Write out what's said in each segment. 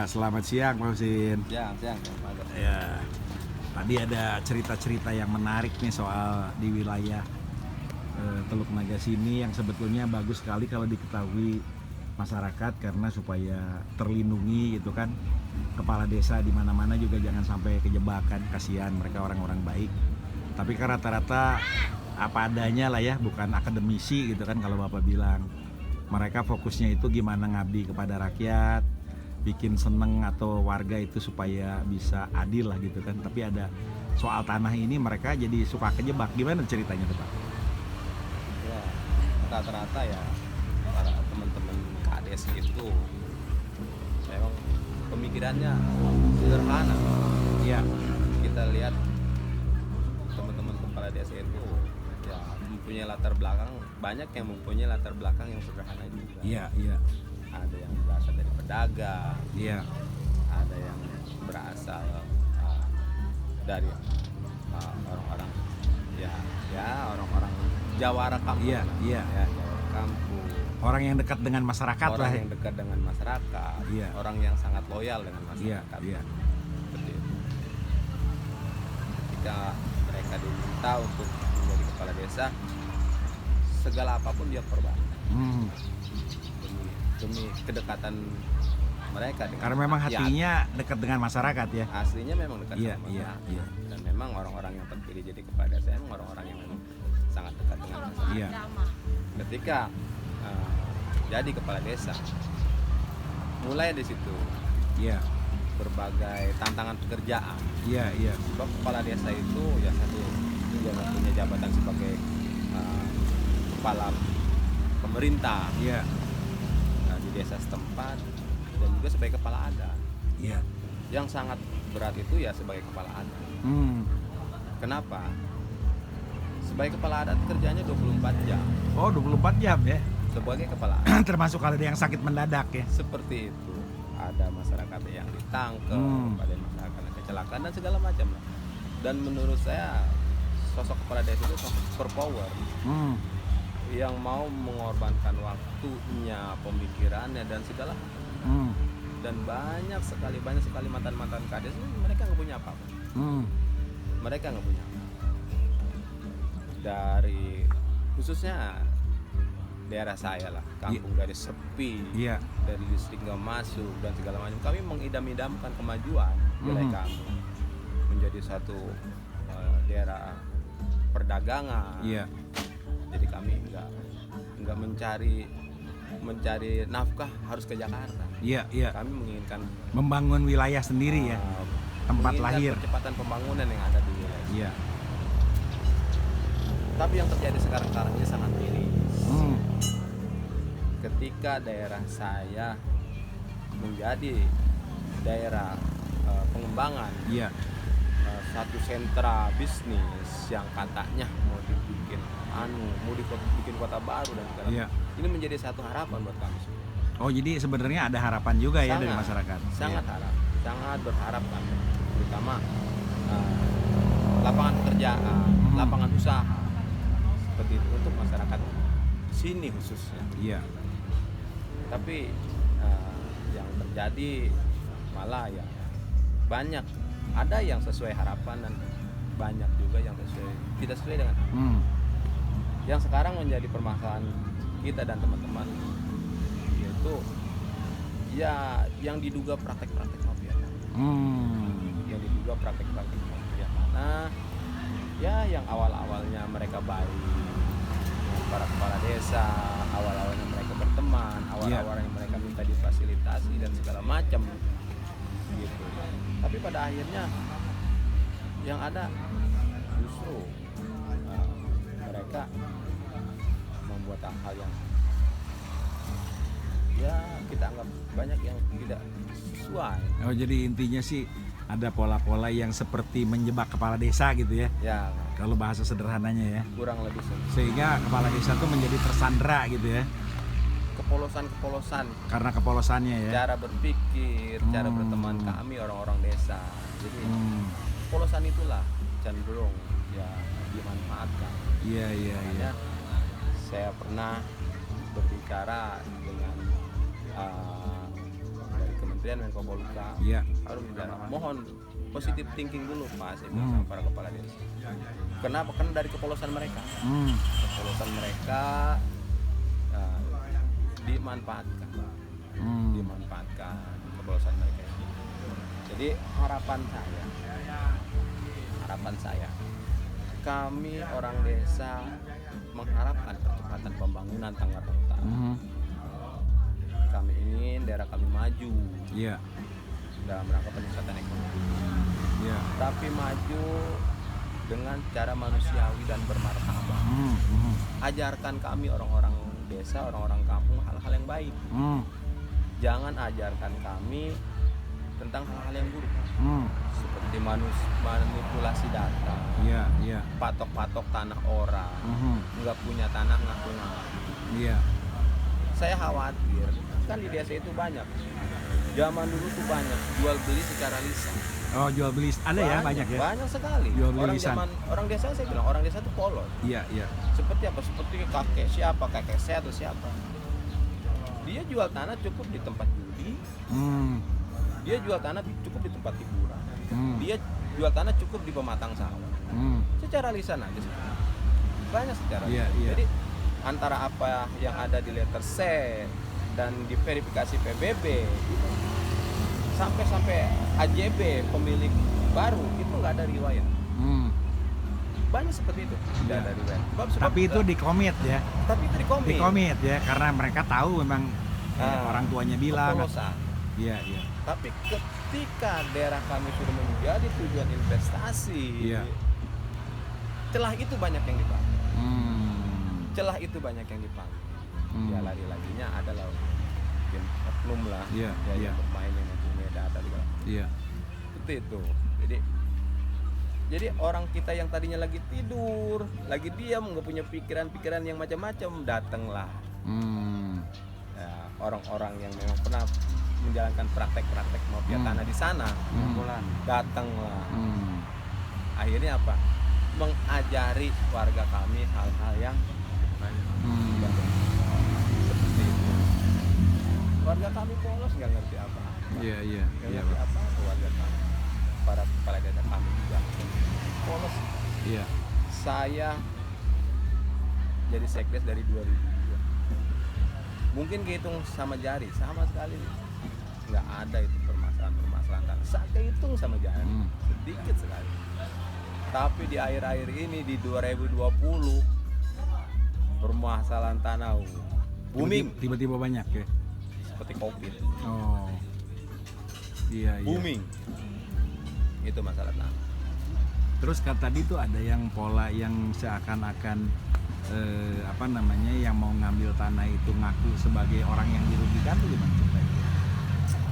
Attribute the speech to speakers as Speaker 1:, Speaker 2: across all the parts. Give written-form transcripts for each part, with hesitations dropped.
Speaker 1: Selamat siang Pak Husin.
Speaker 2: Siang.
Speaker 1: Ya, tadi ada cerita-cerita yang menarik nih soal di wilayah Teluk Naga sini yang sebetulnya bagus sekali kalau diketahui masyarakat karena supaya terlindungi gitu kan. Kepala desa di mana-mana juga jangan sampai kejebakan, kasihan mereka orang-orang baik. Tapi kan rata-rata apa adanya lah ya, bukan akademisi gitu kan kalau Bapak bilang. Mereka fokusnya itu gimana ngabdi kepada rakyat, bikin seneng atau warga itu supaya bisa adil lah gitu kan. Tapi ada soal tanah ini mereka jadi suka kejebak. Gimana ceritanya tuh Pak?
Speaker 2: Ya, rata-rata ya para teman-teman KDS itu memang pemikirannya sederhana.
Speaker 1: Iya.
Speaker 2: Kita lihat teman-teman kepala desa itu ya mempunyai latar belakang, banyak yang mempunyai latar belakang yang sederhana juga.
Speaker 1: Iya.
Speaker 2: Ada yang berasal dari pedagang,
Speaker 1: Iya.
Speaker 2: ada yang berasal dari orang-orang orang-orang Jawara kampung.
Speaker 1: Iya.
Speaker 2: Ya, Jawara kampung.
Speaker 1: Orang yang dekat dengan masyarakat
Speaker 2: Orang
Speaker 1: lah.
Speaker 2: yang dekat dengan masyarakat,
Speaker 1: Iya.
Speaker 2: orang yang sangat loyal dengan
Speaker 1: Iya.
Speaker 2: masyarakat.
Speaker 1: Iya.
Speaker 2: Seperti itu. Ketika mereka diminta untuk menjadi kepala desa, segala apapun dia korban demi kedekatan mereka dengan
Speaker 1: Karena memang
Speaker 2: rakyat.
Speaker 1: hatinya dekat dengan masyarakat ya.
Speaker 2: Aslinya memang dekat
Speaker 1: Iya.
Speaker 2: sama
Speaker 1: Iya.
Speaker 2: masyarakat.
Speaker 1: Iya.
Speaker 2: Dan memang orang-orang yang terpilih jadi kepala desa memang orang-orang yang memang sangat dekat dengan masyarakat.
Speaker 1: Iya.
Speaker 2: Ketika jadi kepala desa, mulai di situ
Speaker 1: Iya.
Speaker 2: berbagai tantangan pekerjaan.
Speaker 1: Iya. Iya.
Speaker 2: Sebab kepala desa itu ya satu, dia punya jabatan sebagai kepala pemerintah
Speaker 1: Iya.
Speaker 2: di desa setempat dan juga sebagai kepala adat.
Speaker 1: Iya.
Speaker 2: Yang sangat berat itu ya sebagai kepala adat. Kenapa? Sebagai kepala adat kerjanya 24 jam.
Speaker 1: Oh, 24 jam ya.
Speaker 2: Sebagai kepala adat
Speaker 1: Termasuk kalau ada yang sakit mendadak ya.
Speaker 2: seperti itu. Ada masyarakat yang ditangkap, ada masyarakat yang kecelakaan dan segala macam lah. Dan menurut saya sosok kepala desa itu sosok super power yang mau mengorbankan waktunya, pemikirannya dan segala. Dan banyak sekali mantan-mantan kades mereka nggak punya apa-apa. Mereka nggak punya apa. Dari khususnya daerah saya lah, kampung dari sepi,
Speaker 1: Iya.
Speaker 2: dari listrik nggak masuk dan segala macam. Kami mengidam-idamkan kemajuan wilayah kami menjadi satu daerah perdagangan.
Speaker 1: Iya.
Speaker 2: Jadi kami nggak mencari nafkah harus ke Jakarta.
Speaker 1: Iya. Iya.
Speaker 2: Kami menginginkan
Speaker 1: Membangun wilayah sendiri ya. Tempat
Speaker 2: menginginkan
Speaker 1: lahir.
Speaker 2: percepatan pembangunan yang ada di wilayah.
Speaker 1: Iya.
Speaker 2: Tapi yang terjadi sekarang ini sangat miris. Ketika daerah saya menjadi daerah pengembangan,
Speaker 1: Iya.
Speaker 2: satu sentra bisnis yang katanya mau dibikin kota baru dan segala
Speaker 1: Iya.
Speaker 2: macam. Ini menjadi satu harapan buat kami semua.
Speaker 1: Oh, jadi sebenarnya ada harapan juga ya dari
Speaker 2: Sangat,
Speaker 1: masyarakat.
Speaker 2: Sangat
Speaker 1: Iya.
Speaker 2: harap, sangat berharap kami, terutama lapangan pekerjaan, lapangan usaha seperti itu untuk masyarakat sini khususnya.
Speaker 1: Iya.
Speaker 2: Tapi yang terjadi malah ya banyak, ada yang sesuai harapan dan banyak juga yang tidak sesuai dengan harapan. Yang sekarang menjadi permasalahan kita dan teman-teman yaitu ya yang diduga praktek-praktek mafia. Yang diduga praktek-praktek mafia. Nah, ya yang awal-awalnya mereka baik, para kepala desa, awal-awalnya mereka berteman, awal-awalnya mereka minta difasilitasi dan segala macam gitu. Tapi pada akhirnya yang ada justru mereka membuat hal yang ya kita anggap banyak yang tidak sesuai.
Speaker 1: Oh, jadi intinya sih ada pola-pola yang seperti menjebak kepala desa gitu ya.
Speaker 2: Ya
Speaker 1: Kalau bahasa sederhananya ya.
Speaker 2: kurang lebih
Speaker 1: Sehingga kepala desa tuh menjadi tersandra gitu ya.
Speaker 2: kepolosan
Speaker 1: Karena kepolosannya ya.
Speaker 2: cara berpikir, cara berteman kami orang-orang desa. Jadi kepolosan itulah cenderung ya dimanfaatkan.
Speaker 1: Iya.
Speaker 2: Makanya saya pernah berbicara dengan dari Kementerian kementerian Menko Polhukam
Speaker 1: Iya.
Speaker 2: harus bicara. Mohon positive thinking dulu Pak, saya bilang sama para kepala desa. Kenapa? Karena dari kepolosan mereka. Kepolosan mereka dimanfaatkan. Dimanfaatkan kepolosan mereka. Jadi harapan saya, kami orang desa mengharapkan percepatan pembangunan Tangerang Utara. Kami ingin daerah kami maju dalam rangka peningkatan ekonomi. Tapi maju dengan cara manusiawi dan bermartabat. Ajarkan kami orang-orang desa, orang-orang kampung hal-hal yang baik. Jangan ajarkan kami tentang hal-hal yang buruk. Seperti manipulasi data, patok-patok tanah orang, nggak punya tanah ngaku-ngaku. Saya khawatir, kan di desa itu banyak. Zaman dulu tuh banyak jual beli secara lisan.
Speaker 1: Oh, jual beli ada banyak ya.
Speaker 2: Banyak sekali.
Speaker 1: Jual beli
Speaker 2: Orang
Speaker 1: lisan.
Speaker 2: orang desa, saya bilang orang desa itu polos.
Speaker 1: Iya.
Speaker 2: Seperti apa? Seperti kakek siapa, kakek saya atau siapa. Dia jual tanah cukup di tempat judi. Dia jual tanah cukup di tempat hiburan. Dia jual tanah cukup di pematang sawah. Secara lisan aja sih. Banyak secara lisan. Jadi antara apa yang ada di letter C dan di verifikasi PBB sampai AJB pemilik baru itu nggak ada riwayat. Banyak seperti itu. Tidak ada riwayat.
Speaker 1: Tapi itu dikomit ya.
Speaker 2: Tapi itu
Speaker 1: Dikomit ya karena mereka tahu memang orang tuanya bilang.
Speaker 2: Kepolosan.
Speaker 1: Iya.
Speaker 2: Tapi ketika daerah kami sudah menjadi tujuan investasi, celah itu banyak yang dipakai. Celah itu banyak yang dipakai. Ya lagi-laginya adalah mungkin oknum lah, yang bermain yang mempunyai data juga. Seperti itu. Jadi orang kita yang tadinya lagi tidur, lagi diam, nggak punya pikiran-pikiran yang macam-macam, datanglah. Ya, orang-orang yang memang pernah menjalankan praktek-praktek mafia tanah di sana, datanglah. Akhirnya apa? Mengajari warga kami hal-hal yang seperti itu. Warga kami polos, nggak ngerti apa. Nggak ngerti apa warga kami. Para kepala desa kami juga polos. Saya jadi sekdes dari 2002. Mungkin kehitung sama jari, sama sekali nggak ada itu permasalahan tanah. Saya kehitung sama jari, sedikit sekali. Tapi di akhir-akhir ini di 2020 permasalahan tanah booming,
Speaker 1: Tiba-tiba banyak ya.
Speaker 2: seperti COVID.
Speaker 1: Oh. Iya.
Speaker 2: Booming. Itu masalah tanah.
Speaker 1: Terus tadi tuh ada yang pola yang seakan-akan yang mau ngambil tanah itu ngaku sebagai orang yang dirugikan tuh gimana ceritanya?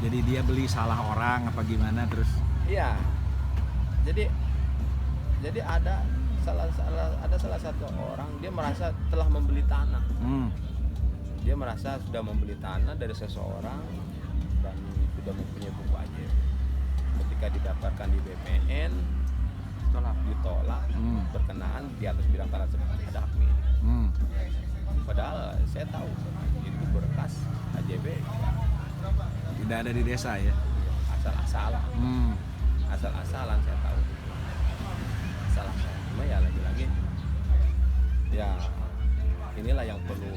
Speaker 1: Jadi dia beli salah orang apa gimana terus?
Speaker 2: Iya. Jadi ada salah satu orang, dia merasa telah membeli tanah. Dia merasa sudah membeli tanah dari seseorang dan sudah mempunyai buku aja. Ketika didaftarkan di BPN ditolak berkenaan di atas bidang tanah tersebut ada hak milik. Padahal saya tahu itu berkas AJB
Speaker 1: tidak ada di desa ya.
Speaker 2: Asal-asalan. Asal-asalan saya tahu. Asal-asalan. Cuma ya lagi-lagi ya inilah yang perlu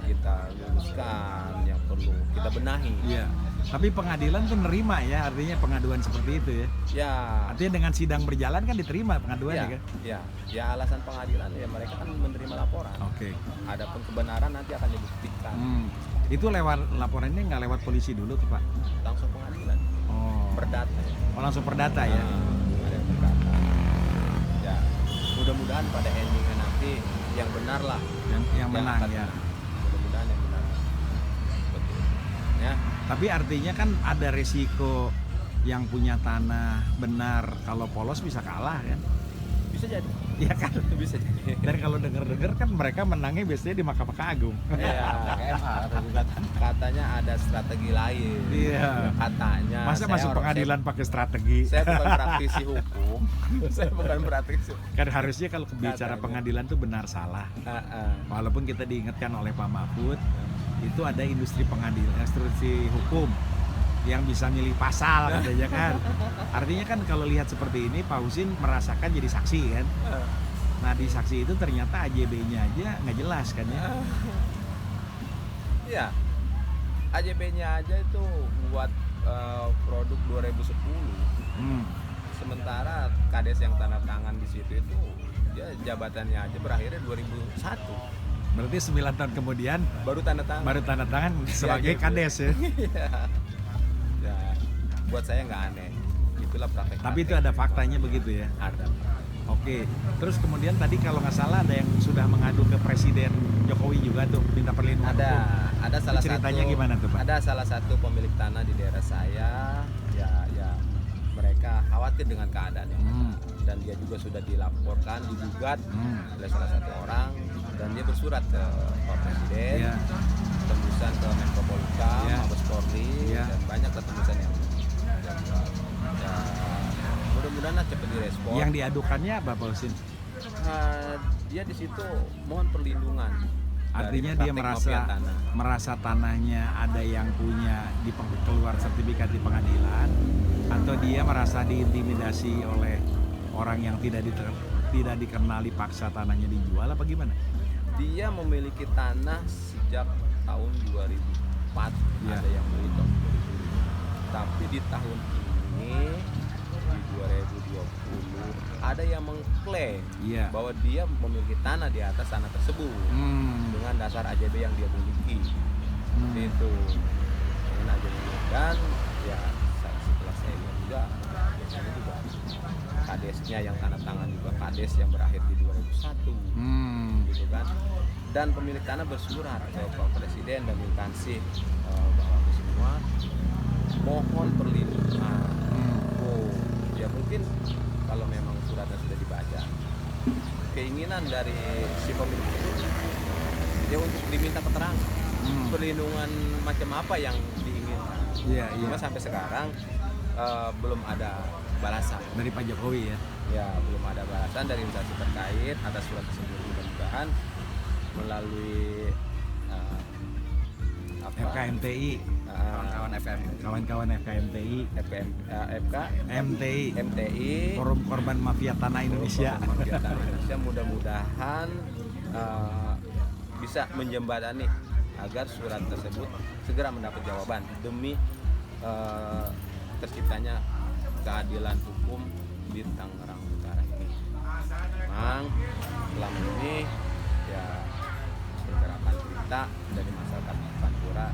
Speaker 2: kita luruskan, yang perlu kita benahi.
Speaker 1: Iya. Tapi pengadilan tuh nerima ya, artinya pengaduan seperti itu ya.
Speaker 2: Ya.
Speaker 1: Artinya dengan sidang berjalan kan diterima pengaduan ya kan?
Speaker 2: Ya alasan pengadilan ya mereka kan menerima laporan.
Speaker 1: Oke.
Speaker 2: Adapun kebenaran nanti akan dibuktikan.
Speaker 1: Itu lewat laporannya nggak lewat polisi dulu tuh Pak?
Speaker 2: Langsung pengadilan. Perdata.
Speaker 1: Langsung perdata ya.
Speaker 2: Ada yang perdata. Ya. Mudah-mudahan pada endingnya nanti yang benar lah.
Speaker 1: Yang menang ya.
Speaker 2: Mudah-mudahan yang benar. Betul. Ya.
Speaker 1: Tapi artinya kan ada resiko yang punya tanah benar kalau polos bisa kalah kan?
Speaker 2: Bisa jadi.
Speaker 1: Iya kan?
Speaker 2: Bisa jadi.
Speaker 1: Dan kalau denger-denger kan mereka menangnya biasanya di Mahkamah Agung.
Speaker 2: Iya. Katanya ada strategi lain.
Speaker 1: Iya.
Speaker 2: Katanya.
Speaker 1: Masa masuk pengadilan pakai strategi?
Speaker 2: Saya bukan praktisi hukum. Saya bukan praktisi.
Speaker 1: Kan harusnya kalau bicara pengadilan tuh benar salah. Walaupun kita diingatkan oleh Pak Mahfud itu ada industri pengadilan, industri hukum yang bisa milih pasal katanya kan. Artinya kan kalau lihat seperti ini Pak Husin merasakan jadi saksi kan. Nah di saksi itu ternyata AJB-nya aja nggak jelas kan ya.
Speaker 2: Iya, AJB-nya aja itu buat produk 2010. Sementara kades yang tanda tangan di situ itu dia jabatannya aja berakhirnya 2001.
Speaker 1: Berarti 9 tahun kemudian
Speaker 2: Baru tanda tangan
Speaker 1: sebagai
Speaker 2: AJB.
Speaker 1: kades ya.
Speaker 2: Ya, buat saya nggak aneh. Itulah praktek.
Speaker 1: Tapi itu ada faktanya begitu ya.
Speaker 2: Ada.
Speaker 1: Oke, terus kemudian tadi kalau nggak salah ada yang sudah mengadu ke Presiden Jokowi juga tuh minta perlindungan hukum.
Speaker 2: Ada salah
Speaker 1: Ceritanya
Speaker 2: satu,
Speaker 1: gimana tuh Pak?
Speaker 2: Ada salah satu pemilik tanah di daerah saya, ya mereka khawatir dengan keadaannya, dan dia juga sudah dilaporkan, digugat oleh salah satu orang, dan dia bersurat ke Pak Presiden, tembusan ke Menko Polhukam, Mabes Polri, dan banyak ketembusan yang ya, mudah-mudahan cepat direspon. Yang
Speaker 1: diadukannya apa Pak Husin?
Speaker 2: Dia di situ mohon perlindungan.
Speaker 1: Artinya dia merasa tanahnya ada yang punya keluar sertifikat di pengadilan, atau dia merasa diintimidasi oleh orang yang tidak dikenali paksa tanahnya dijual apa gimana?
Speaker 2: Dia memiliki tanah sejak tahun 2004, ada yang beli tahun 2000. Tapi di tahun ini di 2020 ada yang mengklaim bahwa dia memiliki tanah di atas tanah tersebut dengan dasar AJB yang dia miliki. Itu dengan AJB, dan ya setelah saya lihat juga biasanya juga kadesnya yang tanda tangan juga kades yang berakhir di 2001 gitu kan. Dan pemilik tanah bersurat ke Pak Presiden dan instansi bahwa semua mohon perlindungan. Ya mungkin kalau memang suratnya sudah dibaca, keinginan dari si pemilik itu ya untuk diminta keterangan perlindungan macam apa yang diinginkan. Cuma sampai sekarang belum ada balasan
Speaker 1: dari Pak Jokowi ya.
Speaker 2: Ya belum ada balasan dari instansi terkait atas surat tersebut. Mudah-mudahan melalui
Speaker 1: FKMTI, kawan-kawan FKMTI, MTI, Forum Korban Mafia Tanah Indonesia.
Speaker 2: Mudah-mudahan bisa menjembatani agar surat tersebut segera mendapat jawaban demi terciptanya keadilan hukum di Tangerang Utara ini. Memang selama ini ya pergerakan kita dari masyarakat Pantura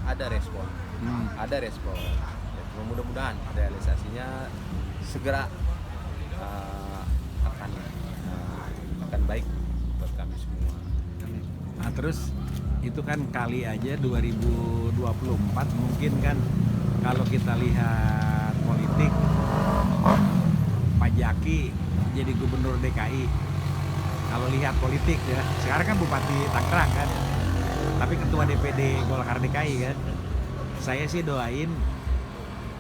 Speaker 2: ada respon, ya, mudah-mudahan realisasinya segera akan baik buat kami semua.
Speaker 1: Nah terus itu kan kali aja 2024 mungkin kan kalau kita lihat politik, Pak Jaki jadi gubernur DKI. Kalau lihat politik ya, sekarang kan Bupati Tangerang kan, tapi ketua DPD Golkar DKI kan. Saya sih doain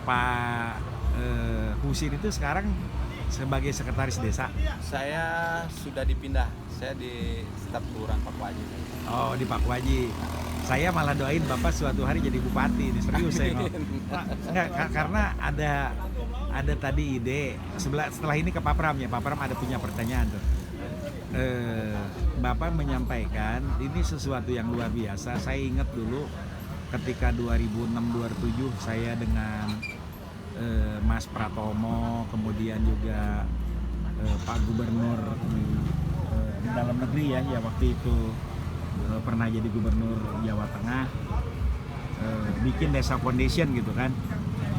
Speaker 1: Pak Husin itu sekarang sebagai sekretaris desa.
Speaker 2: Saya sudah dipindah, saya di staf kelurahan Pakwaji.
Speaker 1: Oh di Pakwaji. Saya malah doain Bapak suatu hari jadi bupati, ini serius saya ngomong. Enggak, karena ada tadi ide setelah ini ke Pak Pram ya. Pak Pram ada punya pertanyaan tuh. Bapak menyampaikan ini sesuatu yang luar biasa. Saya ingat dulu ketika 2006-2007 saya dengan Mas Pratomo, kemudian juga Pak Gubernur dalam negeri ya waktu itu pernah jadi gubernur Jawa Tengah, bikin desa foundation gitu kan,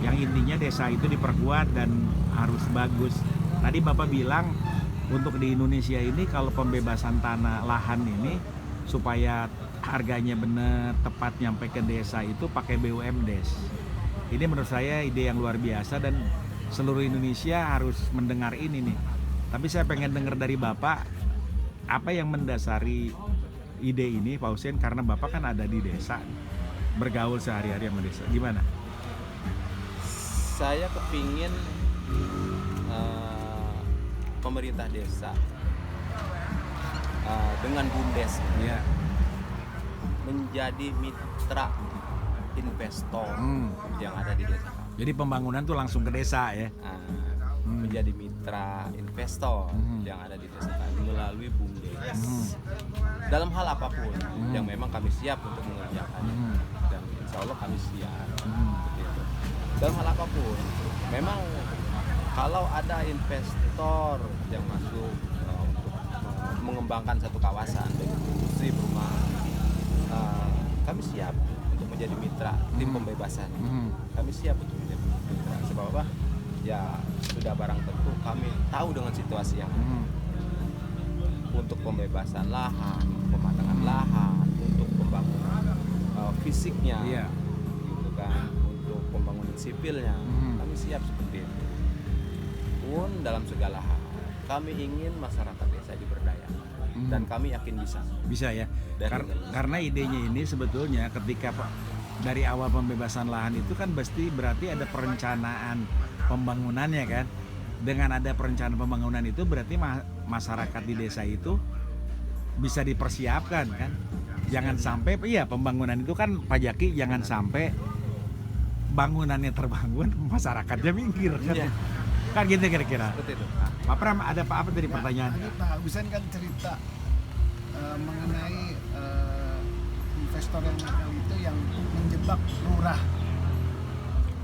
Speaker 1: yang intinya desa itu diperkuat dan harus bagus. Tadi Bapak bilang untuk di Indonesia ini kalau pembebasan tanah lahan ini supaya harganya benar tepat nyampe ke desa itu pakai BUMDes. Ini menurut saya ide yang luar biasa dan seluruh Indonesia harus mendengar ini nih. Tapi saya pengen dengar dari Bapak apa yang mendasari ide ini Pak Husin, karena Bapak kan ada di desa, bergaul sehari-hari sama desa. Gimana?
Speaker 2: Saya kepingin pemerintah desa dengan BUMDes menjadi mitra investor yang ada di desa kami.
Speaker 1: Jadi pembangunan tuh langsung ke desa ya.
Speaker 2: Menjadi mitra investor yang ada di desa kami melalui BUMDes. Dalam hal apapun yang memang kami siap untuk mengerjakannya, dan insya Allah kami siap. Seperti itu. Dalam hal apapun, memang kalau ada investor yang masuk untuk mengembangkan satu kawasan baik industri, perumahan, kami siap untuk menjadi mitra tim pembebasan. Kami siap untuk menjadi mitra. Sebab apa? Ya sudah barang tentu kami tahu dengan situasi yang ada. Untuk pembebasan lahan, pematangan lahan, untuk pembangunan fisiknya, gitu kan, untuk pembangunan sipilnya, kami siap seperti itu. Pun dalam segala hal, kami ingin masyarakat desa diberdayakan, dan kami yakin bisa.
Speaker 1: Bisa ya. Karena idenya ini sebetulnya ketika dari awal pembebasan lahan itu kan pasti berarti ada perencanaan pembangunannya kan. Dengan ada perencanaan pembangunan itu berarti masyarakat di desa itu bisa dipersiapkan kan. Jangan sampai pembangunan itu kan Pak Jaki, jangan sampai bangunannya terbangun masyarakatnya minggir kan. Kan gitu kira-kira.
Speaker 2: Seperti itu.
Speaker 1: Pak Pram, ada apa dari pertanyaan?
Speaker 3: Tadi Pak Husen kan cerita mengenai investor yang nakal itu yang menjebak lurah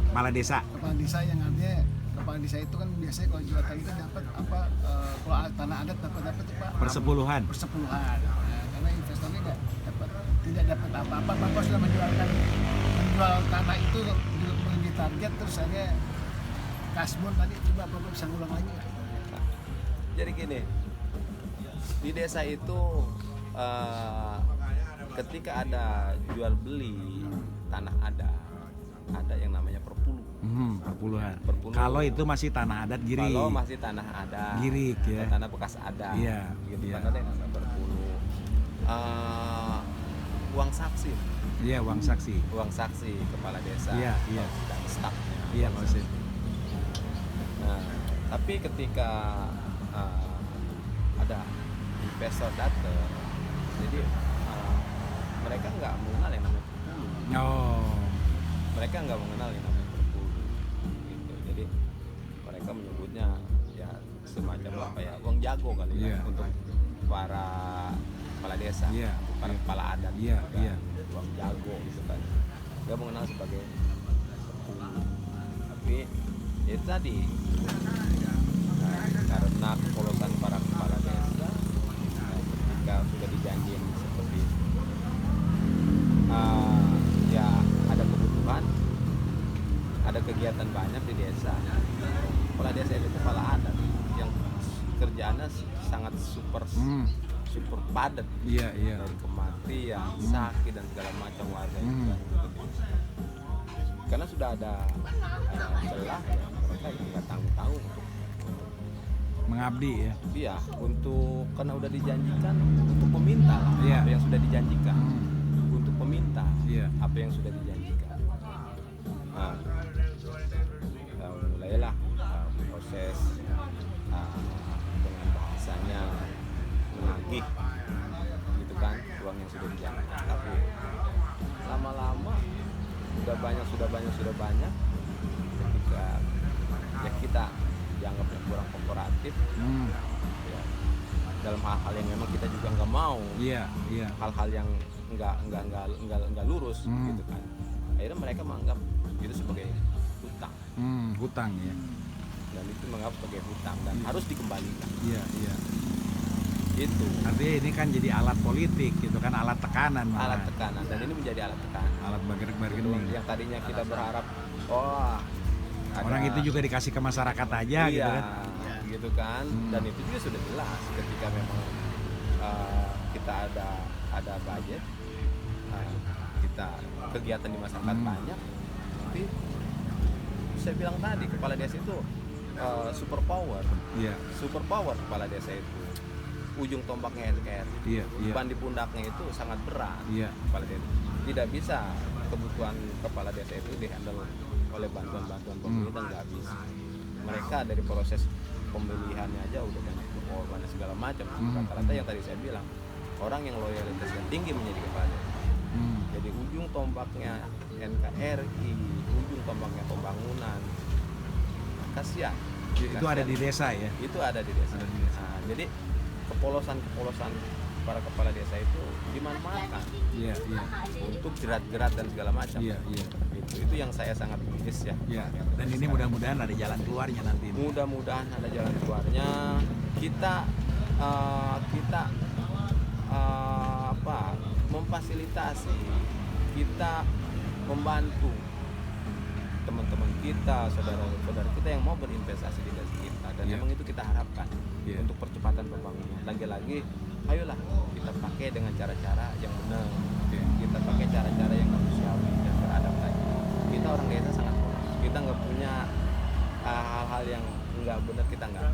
Speaker 1: Kepala desa.
Speaker 3: kepala desa, yang artinya kepala desa itu kan biasanya kalau jual tanah itu dapat apa, kalau tanah adat dapat Pak
Speaker 1: Persepuluhan.
Speaker 3: persepuluhan. Karena investornya tidak dapat apa-apa, Bapak sudah menjual tanah itu di target, terus hanya kasbon tadi. Coba Bapak bisa ngulang lagi nggak?
Speaker 2: Jadi gini, di desa itu ketika ada jual beli tanah ada yang namanya perpulu.
Speaker 1: Perpuluhan.
Speaker 2: Perpulu.
Speaker 1: Kalau itu masih tanah adat girik.
Speaker 2: Kalau masih tanah adat,
Speaker 1: Girik ya.
Speaker 2: tanah bekas adat,
Speaker 1: Iya,
Speaker 2: gitu
Speaker 1: iya.
Speaker 2: kan, ada yang namanya perpulu. Uang saksi,
Speaker 1: Iya, uang saksi.
Speaker 2: uang saksi kepala desa,
Speaker 1: Iya, iya.
Speaker 2: dan stafnya.
Speaker 1: Iya, Pak Husen.
Speaker 2: Nah, tapi ketika ada investor datang, jadi mereka nggak mengenal yang namanya perpulu.
Speaker 1: Oh.
Speaker 2: Mereka nggak mengenal yang namanya perpulu, gitu. Jadi mereka menyebutnya ya semacam apa ya, uang jago kali ya,
Speaker 1: Iya.
Speaker 2: untuk para kepala desa,
Speaker 1: Iya,
Speaker 2: para
Speaker 1: iya.
Speaker 2: kepala adat,
Speaker 1: Iya,
Speaker 2: gitu kan.
Speaker 1: iya.
Speaker 2: Uang jago gitu kan. Nggak mengenal sebagai perpulu. Tapi itu tadi, karena kepolosan para kepala desa, ketika sudah dijanjiin seperti itu, ya ada kebutuhan, ada kegiatan banyak di desa. Kepala desa itu kepala adat yang kerjaannya sangat super padat.
Speaker 1: Iya, iya.
Speaker 2: Dari kematian, sakit dan segala macam warga itu kan. Karena sudah ada celah ya, mereka nggak tanggung-tanggung untuk
Speaker 1: Mengabdi ya.
Speaker 2: dia, untuk karena udah dijanjikan untuk meminta lah,
Speaker 1: Iya.
Speaker 2: apa yang sudah dijanjikan, untuk meminta
Speaker 1: Iya.
Speaker 2: apa yang sudah dijanjikan. Nah, mulailah proses dengan bahasanya menagih, gitu kan, uang yang sudah dijanjikan. Tapi lama-lama sudah banyak, ketika ya kita dianggapnya kurang kooperatif, ya, dalam hal-hal yang memang kita juga nggak mau,
Speaker 1: Iya, iya.
Speaker 2: hal-hal yang nggak lurus, gitu kan. Akhirnya mereka menganggap itu sebagai hutang,
Speaker 1: Hutang ya.
Speaker 2: dan itu menganggap sebagai hutang dan harus dikembalikan.
Speaker 1: Iya, iya.
Speaker 2: Itu
Speaker 1: Artinya ini kan jadi alat politik gitu kan, alat tekanan malah.
Speaker 2: alat tekanan, dan ini menjadi alat tekanan.
Speaker 1: Alat
Speaker 2: Gitu.
Speaker 1: bargaining.
Speaker 2: Yang tadinya kita berharap, ada-
Speaker 1: Orang itu juga dikasih ke masyarakat aja
Speaker 2: iya,
Speaker 1: gitu kan.
Speaker 2: gitu kan. Dan itu juga sudah jelas ketika memang kita ada budget, kita kegiatan di masyarakat banyak, tapi saya bilang tadi kepala desa itu super power kepala desa itu, ujung tombaknya RKR,
Speaker 1: Iya, iya.
Speaker 2: beban di pundaknya itu sangat berat.
Speaker 1: Iya.
Speaker 2: Kepala desa tidak bisa kebutuhan kepala desa itu dihandle oleh bantuan pemerintah, nggak bisa. Mereka dari proses pemilihannya aja udah banyak berkorban dan segala macam. Rata-rata yang tadi saya bilang, orang yang loyalitasnya tinggi menjadi kepala desa Jadi ujung tombaknya NKRI, ujung tombaknya pembangunan. Kasihan.
Speaker 1: Itu ada di desa ya.
Speaker 2: Itu ada di desa.
Speaker 1: Ada di desa.
Speaker 2: Nah, jadi kepolosan para kepala desa itu dimanfaatkan
Speaker 1: Iya, iya.
Speaker 2: untuk jerat-jerat dan segala macam.
Speaker 1: Iya, iya.
Speaker 2: Itu yang saya sangat miss ya.
Speaker 1: Ya, dan ini mudah-mudahan ada jalan keluarnya nanti.
Speaker 2: Mudah-mudahan ada jalan keluarnya. Kita memfasilitasi, kita membantu teman-teman kita, saudara-saudara kita yang mau berinvestasi di desa kita, dan
Speaker 1: Iya.
Speaker 2: memang itu kita harapkan
Speaker 1: Iya.
Speaker 2: untuk percepatan pembangunan. Lagi-lagi, ayolah kita pakai dengan cara-cara yang benar.
Speaker 1: Oke.
Speaker 2: Kita pakai cara-cara yang manusiawi dan beradaptasi. Kita orang desa sangat polos. Kita nggak punya hal-hal yang nggak benar, kita nggak.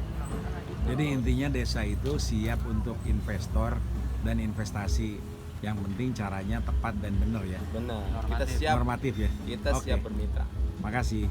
Speaker 1: Jadi intinya desa itu siap untuk investor dan investasi. Yang penting caranya tepat dan benar ya.
Speaker 2: Benar. Kita siap.
Speaker 1: Normatif ya.
Speaker 2: Kita
Speaker 1: Oke.
Speaker 2: siap bermitra.
Speaker 1: Makasih.